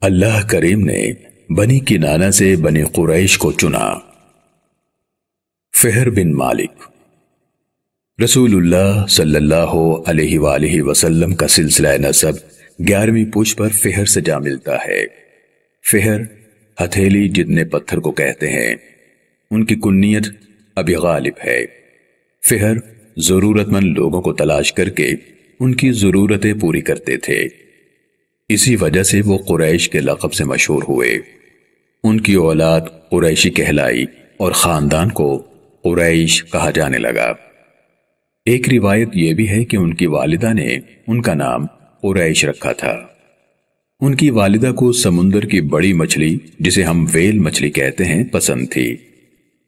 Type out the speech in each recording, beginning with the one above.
اللہ کریم نے بنی کنانہ سے بنی قریش کو چنا۔ فہر بن مالک رسول اللہ صلی اللہ علیہ وآلہ وسلم کا سلسلہ نسب 11ویں پشت پر فہر سے جا ملتا ہے۔ فہر ہتھیلی جتنے پتھر کو کہتے ہیں۔ ان کی کنیت ابی غالب ہے۔ فہر ضرورت مند لوگوں کو تلاش کر کے ان کی ضرورتیں پوری کرتے تھے۔ اسی وجہ سے وہ قریش کے لقب سے مشہور ہوئے۔ ان کی اولاد قریشی کہلائی اور خاندان کو قریش کہا جانے لگا۔ ایک روایت یہ بھی ہے کہ ان کی والدہ نے ان کا نام قریش رکھا تھا۔ ان کی والدہ کو سمندر کی بڑی مچھلی جسے ہم ویل مچھلی کہتے ہیں پسند تھی۔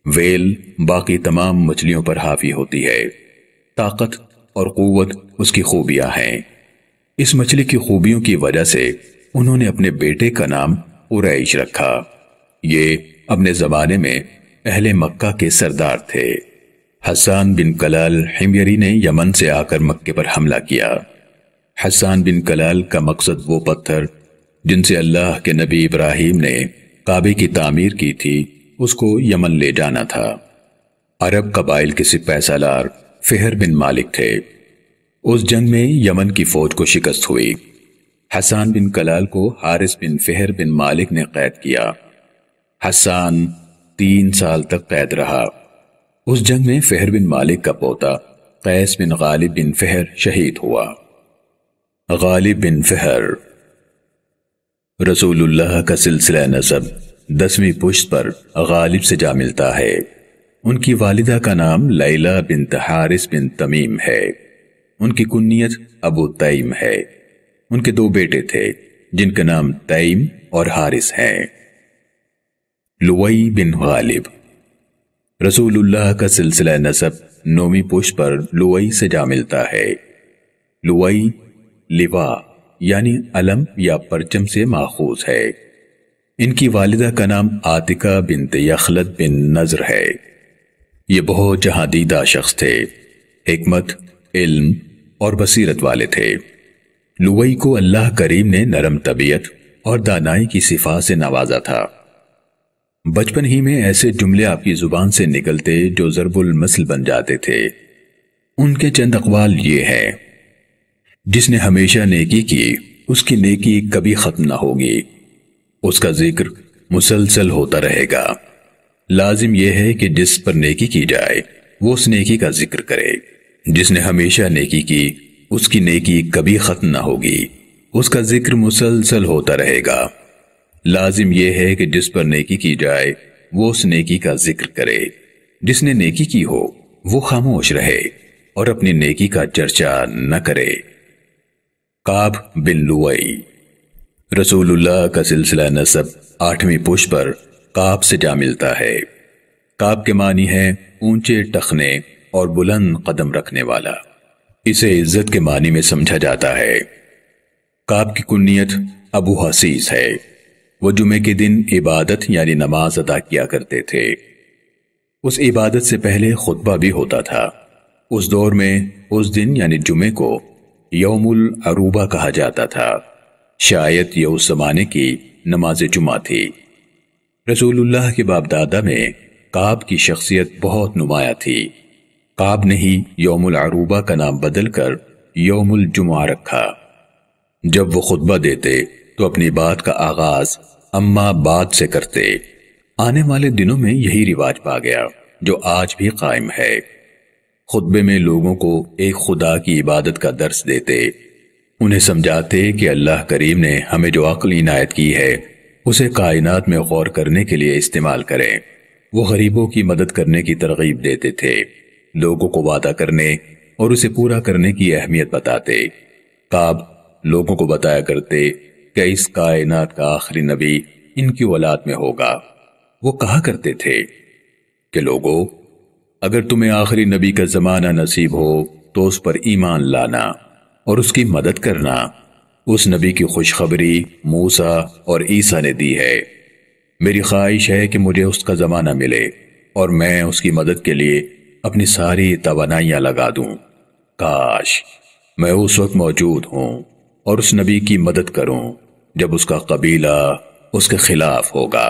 ویل باقی تمام مچھلیوں پر حاوی ہوتی ہے۔ طاقت اور قوت اس کی خوبیاں ہیں۔ اس مچھلی کی خوبیوں کی وجہ سے انہوں نے اپنے بیٹے کا نام قریش رکھا۔ یہ اپنے زمانے میں اہل مکہ کے سردار تھے۔ حسان بن کلال حمیری نے یمن سے آ کر مکے پر حملہ کیا۔ حسان بن کلال کا مقصد وہ پتھر جن سے اللہ کے نبی ابراہیم نے کعبے کی تعمیر کی تھی اس کو یمن لے جانا تھا۔ عرب قبائل کے سپہ سالار فہر بن مالک تھے۔ اس جنگ میں یمن کی فوج کو شکست ہوئی۔ حسان بن کلال کو حارث بن فہر بن مالک نے قید کیا۔ حسان 3 سال تک قید رہا۔ اس جنگ میں فہر بن مالک کا پوتا قیس بن غالب بن فہر شہید ہوا۔ غالب بن فہر رسول اللہ کا سلسلہ نسب 10ویں پشت پر غالب سے جا ملتا ہے۔ ان کی والدہ کا نام لیلہ بنت حارث بن تمیم ہے۔ ان کی کنیت ابو تیم ہے۔ ان کے 2 بیٹے تھے جن کا نام تیم اور حارث ہیں۔ لوئی بن غالب رسول اللہ کا سلسلہ نسب 9ویں پشت پر لوئی سے جا ملتا ہے۔ لوئی لوا یعنی علم یا پرچم سے ماخوذ ہے۔ ان کی والدہ کا نام عاتکہ بنت یخلد بن نضر ہے۔ یہ بہت جہاں دیدہ شخص تھے۔ حکمت، علم اور بصیرت والے تھے۔ لوئی کو اللہ کریم نے نرم طبیعت اور دانائی کی صفات سے نوازا تھا۔ بچپن ہی میں ایسے جملے آپ کی زبان سے نکلتے جو ضرب المثل بن جاتے تھے۔ ان کے چند اقوال یہ ہیں: جس نے ہمیشہ نیکی کی اس کی نیکی کبھی ختم نہ ہوگی، اس کا ذکر مسلسل ہوتا رہے گا۔ لازم یہ ہے کہ جس پر نیکی کی جائے وہ اس نیکی کا ذکر کرے۔ جس نے ہمیشہ نیکی کی اس کی نیکی کبھی ختم نہ ہوگی، اس کا ذکر مسلسل ہوتا رہے گا۔ لازم یہ ہے کہ جس پر نیکی کی جائے وہ اس نیکی کا ذکر کرے۔ جس نے نیکی کی ہو وہ خاموش رہے اور اپنی نیکی کا چرچا نہ کرے۔ کعب بن لوئی رسول اللہ کا سلسلہ نسب 8ویں پشت پر کعب سے جا ملتا ہے۔ کعب کے معنی ہے اونچے ٹخنے اور بلند قدم رکھنے والا۔ اسے عزت کے معنی میں سمجھا جاتا ہے۔ کعب کی کنیت ابو حسیس ہے۔ وہ جمعے کے دن عبادت یعنی نماز ادا کیا کرتے تھے۔ اس عبادت سے پہلے خطبہ بھی ہوتا تھا۔ اس دور میں اس دن یعنی جمعے کو یوم العروبہ کہا جاتا تھا۔ شاید یہ اس زمانے کی نماز جمعہ تھی۔ رسول اللہ کے باپ دادا میں کعب کی شخصیت بہت نمایاں تھی۔ کعب نے ہی یوم العروبہ کا نام بدل کر یوم الجمعہ رکھا۔ جب وہ خطبہ دیتے تو اپنی بات کا آغاز اما بعد سے کرتے۔ آنے والے دنوں میں یہی رواج پا گیا جو آج بھی قائم ہے۔ خطبے میں لوگوں کو ایک خدا کی عبادت کا درس دیتے، انہیں سمجھاتے کہ اللہ کریم نے ہمیں جو عقل عنایت کی ہے اسے کائنات میں غور کرنے کے لیے استعمال کریں۔ وہ غریبوں کی مدد کرنے کی ترغیب دیتے تھے، لوگوں کو وعدہ کرنے اور اسے پورا کرنے کی اہمیت بتاتے۔ کعب لوگوں کو بتایا کرتے کہ اس کائنات کا آخری نبی ان کی اولاد میں ہوگا۔ وہ کہا کرتے تھے کہ لوگو، اگر تمہیں آخری نبی کا زمانہ نصیب ہو تو اس پر ایمان لانا اور اس کی مدد کرنا۔ اس نبی کی خوشخبری موسیٰ اور عیسیٰ نے دی ہے۔ میری خواہش ہے کہ مجھے اس کا زمانہ ملے اور میں اس کی مدد کے لیے اپنی ساری توانائیاں لگا دوں۔ کاش میں اس وقت موجود ہوں اور اس نبی کی مدد کروں۔ جب اس کا قبیلہ اس کے خلاف ہوگا۔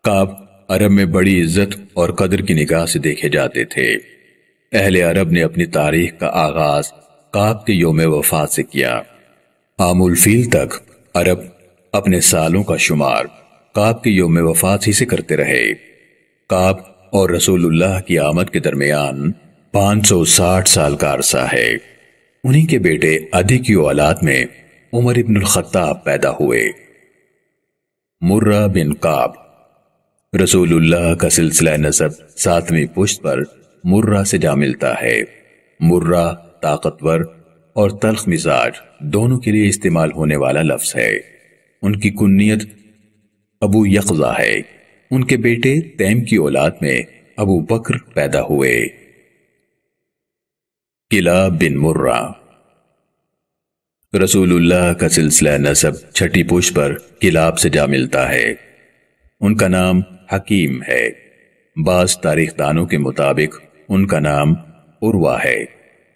کعب عرب میں بڑی عزت اور قدر کی نگاہ سے دیکھے جاتے تھے۔ اہل عرب نے اپنی تاریخ کا آغاز کعب کے یوم وفات سے کیا۔ عام الفیل تک عرب اپنے سالوں کا شمار کعب کے یوم وفات ہی سے کرتے رہے۔ کعب اور رسول اللہ کی آمد کے درمیان 560 سال کا عرصہ ہے۔ انہی کے بیٹے عدی کی اولاد میں عمر ابن الخطاب پیدا ہوئے۔ مرہ بن کعب، رسول اللہ کا سلسلہ نسب 7ویں پشت پر مرہ سے جا ملتا ہے۔ مرہ طاقتور اور تلخ مزاج دونوں کے لیے استعمال ہونے والا لفظ ہے۔ ان کی کنیت ابو یقظہ ہے۔ ان کے بیٹے تیم کی اولاد میں ابو بکر پیدا ہوئے۔ کلاب بن مرہ، رسول اللہ کا سلسلہ نسب 6ٹھی پشت پر کلاب سے جا ملتا ہے۔ ان کا نام حکیم ہے۔ بعض تاریخ دانوں کے مطابق ان کا نام عروہ ہے۔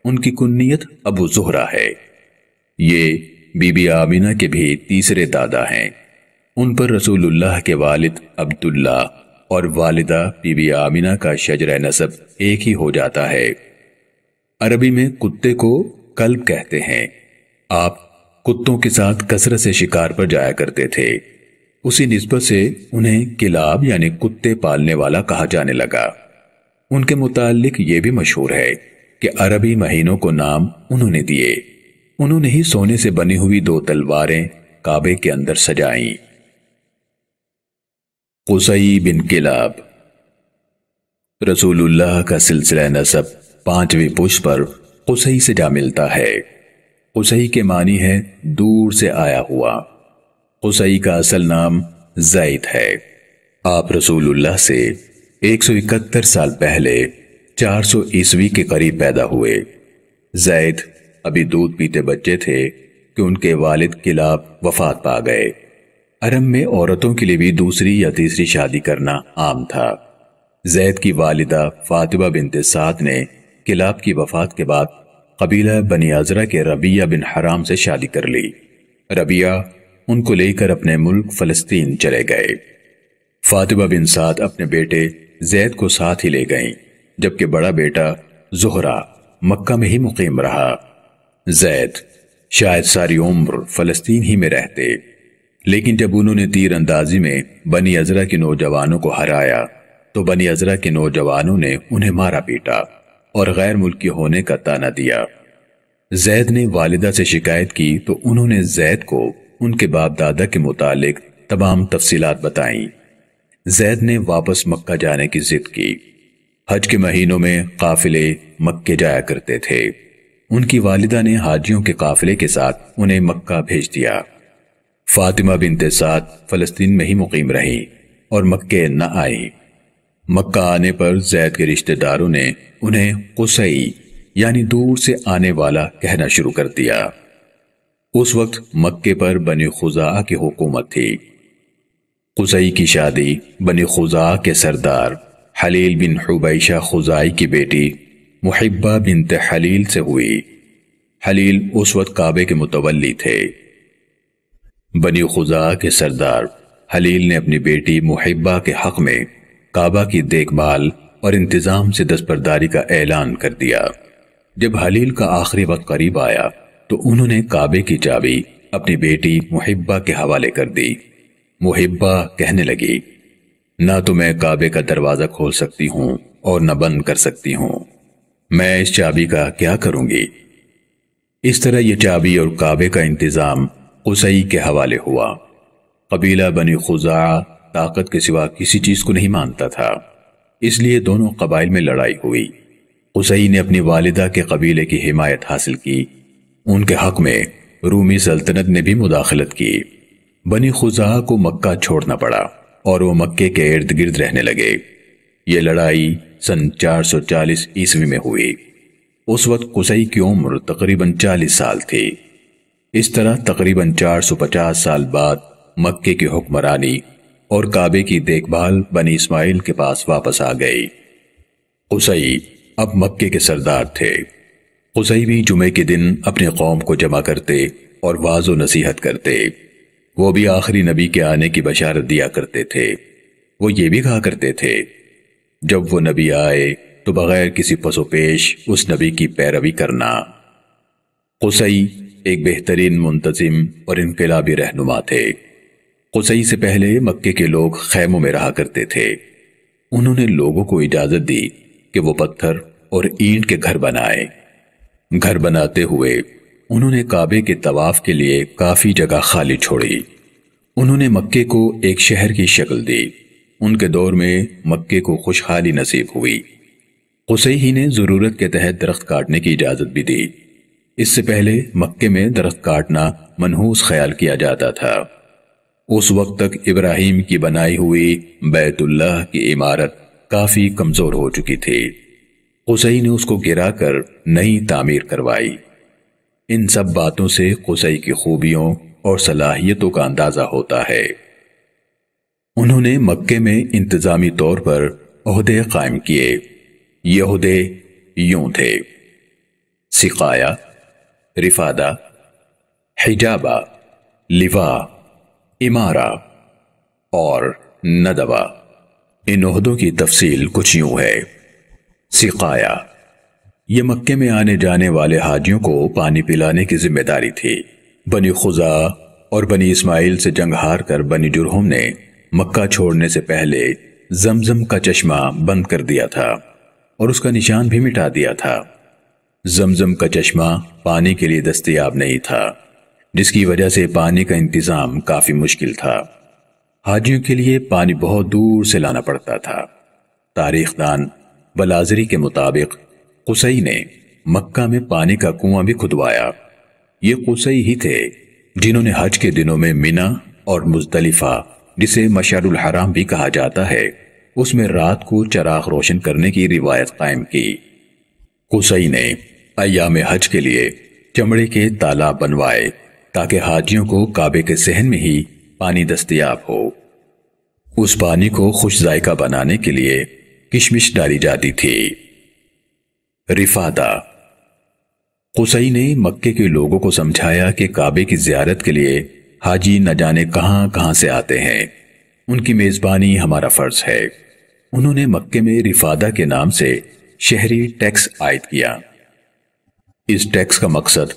ان کی کنیت ابو زہرہ ہے۔ یہ بی بی آمینہ کے بھی تیسرے دادا ہیں۔ ان پر رسول اللہ کے والد عبداللہ اور والدہ بی بی آمینہ کا شجرہ نسب ایک ہی ہو جاتا ہے۔ عربی میں کتے کو کلب کہتے ہیں۔ آپ کتوں کے ساتھ کثرت سے شکار پر جایا کرتے تھے۔ اسی نسبت سے انہیں کلاب یعنی کتے پالنے والا کہا جانے لگا۔ ان کے متعلق یہ بھی مشہور ہے کہ عربی مہینوں کو نام انہوں نے دیے۔ انہوں نے ہی سونے سے بنی ہوئی 2 تلواریں کعبے کے اندر سجائیں۔ قصی بن کلاب، رسول اللہ کا سلسلہ نسب 5ویں پشت پر قصی سے جا ملتا ہے۔ قصی کے معنی ہے دور سے آیا ہوا۔ قصی کا اصل نام زید ہے۔ آپ رسول اللہ سے 171 سال پہلے 400 عیسوی کے قریب پیدا ہوئے۔ زید ابھی دودھ پیتے بچے تھے کہ ان کے والد کلاب وفات پا گئے۔ عرب میں عورتوں کے لیے بھی دوسری یا تیسری شادی کرنا عام تھا۔ زید کی والدہ فاطمہ بنت سعد نے کلاب کی وفات کے بعد قبیلہ بنی عذرہ کے ربیہ بن حرام سے شادی کر لی۔ ربیہ ان کو لے کر اپنے ملک فلسطین چلے گئے۔ فاطمہ بن سعد اپنے بیٹے زید کو ساتھ ہی لے گئیں، جبکہ بڑا بیٹا زہرہ مکہ میں ہی مقیم رہا۔ زید شاید ساری عمر فلسطین ہی میں رہتے، لیکن جب انہوں نے تیر اندازی میں بنی عذرہ کے نوجوانوں کو ہرایا تو بنی عذرہ کے نوجوانوں نے انہیں مارا پیٹا اور غیر ملکی ہونے کا طعنہ دیا۔ زید نے والدہ سے شکایت کی تو انہوں نے زید کو ان کے باپ دادا کے متعلق تمام تفصیلات بتائیں۔ زید نے واپس مکہ جانے کی ضد کی۔ حج کے مہینوں میں قافلے مکے جایا کرتے تھے۔ ان کی والدہ نے حاجیوں کے قافلے کے ساتھ انہیں مکہ بھیج دیا۔ فاطمہ بنت سعد فلسطین میں ہی مقیم رہیں اور مکے نہ آئیں۔ مکہ آنے پر زید کے رشتہ داروں نے انہیں قصی یعنی دور سے آنے والا کہنا شروع کر دیا۔ اس وقت مکے پر بنی خزاعہ کی حکومت تھی۔ قصی کی شادی بنی خزاعہ کے سردار حلیل بن حبیشہ خزاعی کی بیٹی محبہ بنت حلیل سے ہوئی۔ حلیل اس وقت کعبے کے متولی تھے۔ بنی خزاعہ کے سردار حلیل نے اپنی بیٹی محبہ کے حق میں کعبہ کی دیکھ بھال اور انتظام سے دستبرداری کا اعلان کر دیا۔ جب حلیل کا آخری وقت قریب آیا تو انہوں نے کعبے کی چابی اپنی بیٹی محبہ کے حوالے کر دی۔ محبہ کہنے لگی، نہ تو میں کعبے کا دروازہ کھول سکتی ہوں اور نہ بند کر سکتی ہوں، میں اس چابی کا کیا کروں گی؟ اس طرح یہ چابی اور کعبے کا انتظام قصی کے حوالے ہوا۔ قبیلہ بنی خزاعہ طاقت کے سوا کسی چیز کو نہیں مانتا تھا، اس لیے دونوں قبائل میں لڑائی ہوئی۔ قصی نے اپنی والدہ کے قبیلے کی حمایت حاصل کی۔ ان کے حق میں رومی سلطنت نے بھی مداخلت کی۔ بنی خزاعہ کو مکہ چھوڑنا پڑا اور وہ مکے کے ارد گرد رہنے لگے۔ یہ لڑائی سن 440 عیسوی میں ہوئی۔ اس وقت قصی کی عمر تقریباً 40 سال تھی۔ اس طرح تقریباً 450 سال بعد مکے کی حکمرانی اور کعبے کی دیکھ بھال بنی اسماعیل کے پاس واپس آ گئی۔ قصی اب مکے کے سردار تھے۔ قصی بھی جمعے کے دن اپنی قوم کو جمع کرتے اور واعظ و نصیحت کرتے۔ وہ بھی آخری نبی کے آنے کی بشارت دیا کرتے تھے۔ وہ یہ بھی کہا کرتے تھے، جب وہ نبی آئے تو بغیر کسی پس و پیش اس نبی کی پیروی کرنا۔ قصی ایک بہترین منتظم اور انقلابی رہنما تھے۔ قصی سے پہلے مکے کے لوگ خیموں میں رہا کرتے تھے۔ انہوں نے لوگوں کو اجازت دی کہ وہ پتھر اور اینٹ کے گھر بنائے۔ گھر بناتے ہوئے انہوں نے کعبے کے طواف کے لیے کافی جگہ خالی چھوڑی۔ انہوں نے مکے کو ایک شہر کی شکل دی۔ ان کے دور میں مکے کو خوشحالی نصیب ہوئی۔ قصی ہی نے ضرورت کے تحت درخت کاٹنے کی اجازت بھی دی۔ اس سے پہلے مکے میں درخت کاٹنا منحوس خیال کیا جاتا تھا۔ اس وقت تک ابراہیم کی بنائی ہوئی بیت اللہ کی عمارت کافی کمزور ہو چکی تھی۔ قصی نے اس کو گرا کر نئی تعمیر کروائی۔ ان سب باتوں سے قصی کی خوبیوں اور صلاحیتوں کا اندازہ ہوتا ہے۔ انہوں نے مکے میں انتظامی طور پر عہدے قائم کیے۔ یہ عہدے یوں تھے: سقایا، رفادہ، حجابہ، لواء، امارہ اور ندوہ۔ ان عہدوں کی تفصیل کچھ یوں ہے۔ سقایا، یہ مکے میں آنے جانے والے حاجیوں کو پانی پلانے کی ذمہ داری تھی۔ بنی خزاعہ اور بنی اسماعیل سے جنگ ہار کر بنی جرہم نے مکہ چھوڑنے سے پہلے زمزم کا چشمہ بند کر دیا تھا اور اس کا نشان بھی مٹا دیا تھا۔ زمزم کا چشمہ پانی کے لیے دستیاب نہیں تھا، جس کی وجہ سے پانی کا انتظام کافی مشکل تھا۔ حاجیوں کے لیے پانی بہت دور سے لانا پڑتا تھا۔ تاریخ دان بلازری کے مطابق قصی نے مکہ میں پانی کا کنواں بھی کھدوایا۔ یہ قصی ہی تھے جنہوں نے حج کے دنوں میں مینا اور مزدلفہ، جسے مشعر الحرام بھی کہا جاتا ہے، اس میں رات کو چراغ روشن کرنے کی روایت قائم کی۔ قصی نے ایام حج کے لیے چمڑے کے تالاب بنوائے تاکہ حاجیوں کو کعبے کے صحن میں ہی پانی دستیاب ہو۔ اس پانی کو خوش ذائقہ بنانے کے لیے کشمش ڈالی جاتی تھی۔ رفادہ، قصی نے مکے کے لوگوں کو سمجھایا کہ کعبے کی زیارت کے لیے حاجی نہ جانے کہاں کہاں سے آتے ہیں، ان کی میزبانی ہمارا فرض ہے۔ انہوں نے مکے میں رفادہ کے نام سے شہری ٹیکس عائد کیا۔ اس ٹیکس کا مقصد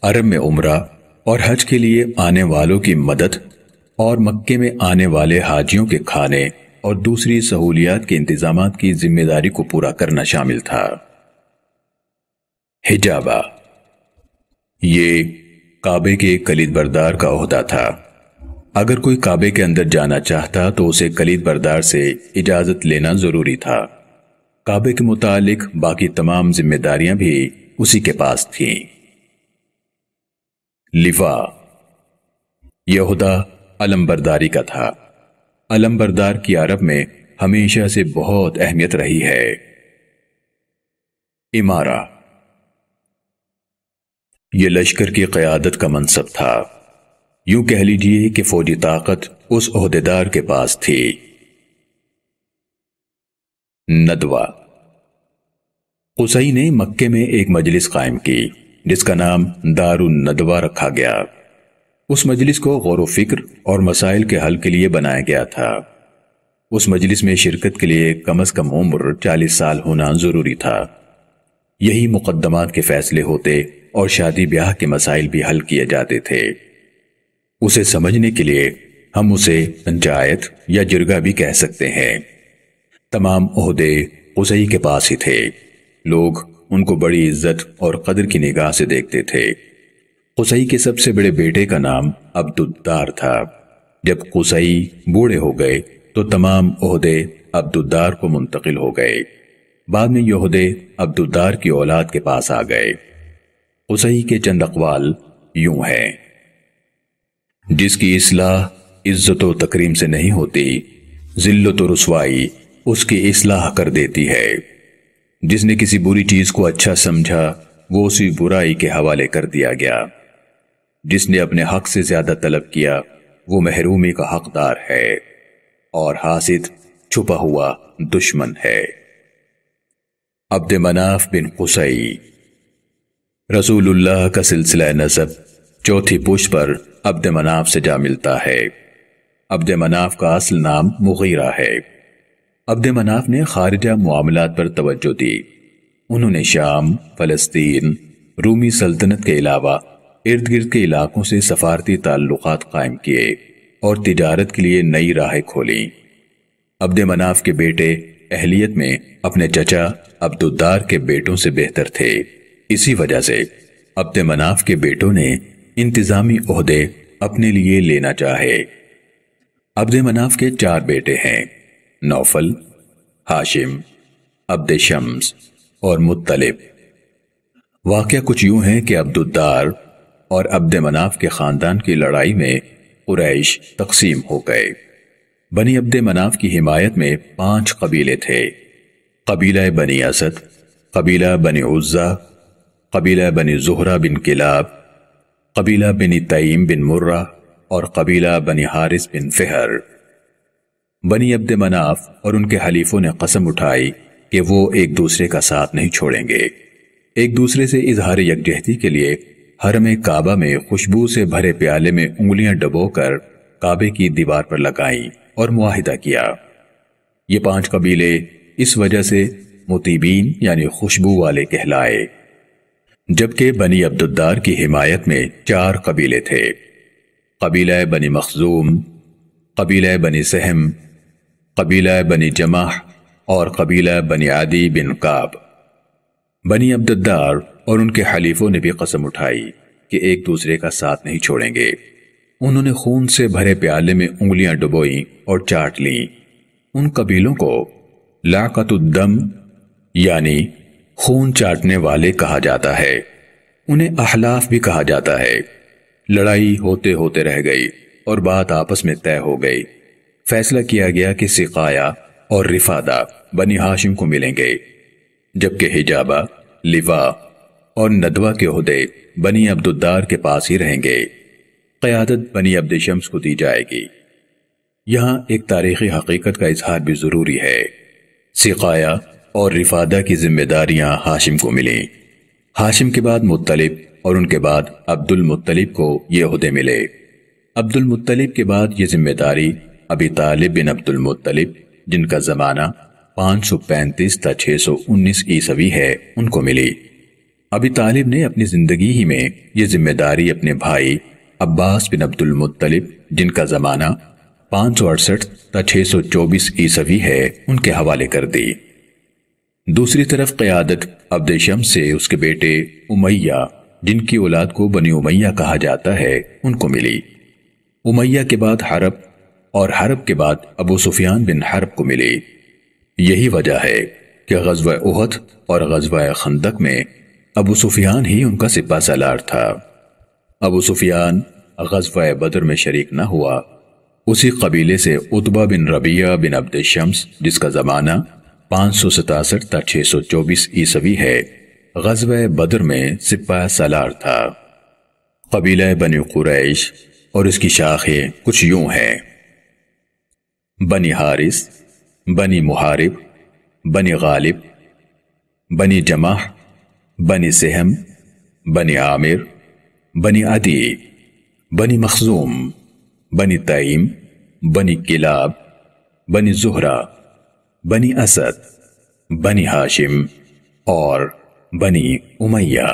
عرب میں عمرہ اور حج کے لیے آنے والوں کی مدد اور مکے میں آنے والے حاجیوں کے کھانے اور دوسری سہولیات کے انتظامات کی ذمہ داری کو پورا کرنا شامل تھا۔ حجابہ، یہ کعبے کے کلید بردار کا عہدہ تھا۔ اگر کوئی کعبے کے اندر جانا چاہتا تو اسے کلید بردار سے اجازت لینا ضروری تھا۔ کعبے کے متعلق باقی تمام ذمہ داریاں بھی اسی کے پاس تھیں۔ لواء، یہ عہدہ علم برداری کا تھا۔ علم بردار کی عرب میں ہمیشہ سے بہت اہمیت رہی ہے۔ امارہ، یہ لشکر کی قیادت کا منصب تھا۔ یوں کہہ لیجئے کہ فوجی طاقت اس عہدیدار کے پاس تھی۔ ندوہ، قصی نے مکے میں ایک مجلس قائم کی جس کا نام دار الندوہ رکھا گیا۔ اس مجلس کو غور و فکر اور مسائل کے حل کے لیے بنایا گیا تھا۔ اس مجلس میں شرکت کے لیے کم از کم عمر 40 سال ہونا ضروری تھا۔ یہی مقدمات کے فیصلے ہوتے اور شادی بیاہ کے مسائل بھی حل کیے جاتے تھے۔ اسے سمجھنے کے لیے ہم اسے پنچایت یا جرگہ بھی کہہ سکتے ہیں۔ تمام عہدے قصی کے پاس ہی تھے۔ لوگ ان کو بڑی عزت اور قدر کی نگاہ سے دیکھتے تھے۔ قصی کے سب سے بڑے بیٹے کا نام عبدالدار تھا۔ جب قصی بوڑھے ہو گئے تو تمام عہدے عبدالدار کو منتقل ہو گئے۔ بعد میں یہ عہدے عبدالدار کی اولاد کے پاس آ گئے۔ قصی کے چند اقوال یوں ہیں: جس کی اصلاح عزت و تکریم سے نہیں ہوتی، ذلت و رسوائی اس کی اصلاح کر دیتی ہے۔ جس نے کسی بری چیز کو اچھا سمجھا وہ اسی برائی کے حوالے کر دیا گیا۔ جس نے اپنے حق سے زیادہ طلب کیا وہ محرومی کا حقدار ہے، اور حاسد چھپا ہوا دشمن ہے۔ عبد مناف بن قصی، رسول اللہ کا سلسلہ نسب چوتھی پشت پر عبد مناف سے جا ملتا ہے۔ عبد مناف کا اصل نام مغیرہ ہے۔ عبد مناف نے خارجہ معاملات پر توجہ دی۔ انہوں نے شام، فلسطین، رومی سلطنت کے علاوہ ارد گرد کے علاقوں سے سفارتی تعلقات قائم کیے اور تجارت کے لیے نئی راہیں کھولیں۔ عبد مناف کے بیٹے اہلیت میں اپنے چچا عبد الدار کے بیٹوں سے بہتر تھے۔ اسی وجہ سے عبد مناف کے بیٹوں نے انتظامی عہدے اپنے لیے لینا چاہے۔ عبد مناف کے 4 بیٹے ہیں: نوفل، ہاشم، عبد شمس اور مطلب۔ واقعہ کچھ یوں ہے کہ عبد الدار اور عبد مناف کے خاندان کی لڑائی میں قریش تقسیم ہو گئے۔ بنی عبد مناف کی حمایت میں 5 قبیلے تھے: قبیلہ بنی اسد، قبیلہ بنی عزہ، قبیلہ بنی زہرہ بن کلاب، قبیلہ بنی تیم بن مرہ اور قبیلہ بنی حارث بن فہر۔ بنی عبد مناف اور ان کے حلیفوں نے قسم اٹھائی کہ وہ ایک دوسرے کا ساتھ نہیں چھوڑیں گے۔ ایک دوسرے سے اظہار یکجہتی کے لیے حرم کعبہ میں خوشبو سے بھرے پیالے میں انگلیاں ڈبو کر کعبے کی دیوار پر لگائیں اور معاہدہ کیا۔ یہ 5 قبیلے اس وجہ سے مطیبین یعنی خوشبو والے کہلائے، جبکہ بنی عبد الدار کی حمایت میں 4 قبیلے تھے: قبیلہ بنی مخزوم، قبیلہ بنی سہم، قبیلہ بنی جمح اور قبیلہ بنی عدی بن کعب۔ بنی عبد الدار اور ان کے حلیفوں نے بھی قسم اٹھائی کہ ایک دوسرے کا ساتھ نہیں چھوڑیں گے۔ انہوں نے خون سے بھرے پیالے میں انگلیاں ڈبوئیں اور چاٹ لیں۔ ان قبیلوں کو لاقۃ الدم یعنی خون چاٹنے والے کہا جاتا ہے۔ انہیں احلاف بھی کہا جاتا ہے۔ لڑائی ہوتے ہوتے رہ گئی اور بات آپس میں طے ہو گئی۔ فیصلہ کیا گیا کہ سقایا اور رفادہ بنی ہاشم کو ملیں گے، جبکہ حجابہ، لوا اور ندوہ کے عہدے بنی عبد الدار کے پاس ہی رہیں گے۔ قیادت بنی عبد شمس کو دی جائے گی۔ یہاں ایک تاریخی حقیقت کا اظہار بھی ضروری ہے۔ سقایا اور رفادہ کی ذمہ داریاں ہاشم کو ملیں۔ ہاشم کے بعد مطلب اور ان کے بعد عبد المطلب کو یہ عہدے ملے۔ عبد المطلب کے بعد یہ ذمہ داری ابی طالب بن عبد المطلب، جن کا زمانہ 535 تا 619 عیسوی ہے، ان کو ملی۔ ابی طالب نے اپنی زندگی ہی میں یہ ذمہ داری اپنے بھائی عباس بن عبد المطلب، جن کا زمانہ 568 تا 624 عیسوی ہے، ان کے حوالے کر دی۔ دوسری طرف قیادت عبد شمس سے اس کے بیٹے امیہ، جن کی اولاد کو بنی امیہ کہا جاتا ہے، ان کو ملی۔ امیہ کے بعد حرب اور حرب کے بعد ابو سفیان بن حرب کو ملی۔ یہی وجہ ہے کہ غزوہ احد اور غزوہ خندق میں ابو سفیان ہی ان کا سپہ سالار تھا۔ ابو سفیان غزوہ بدر میں شریک نہ ہوا۔ اسی قبیلے سے عتبہ بن ربیعہ بن عبد شمس، جس کا زمانہ 567 تا 624 عیسوی ہے، غزوہ بدر میں سپہ سالار تھا۔ قبیلہ بنی قریش اور اس کی شاخیں کچھ یوں ہیں: بنی حارث، بنی محارب، بنی غالب، بنی جمح، بنی سہم، بنی عامر، بنی عدی، بنی مخزوم، بنی تیم، بنی کلاب، بنی زہرہ، بنی اسد، بنی ہاشم اور بنی امیہ۔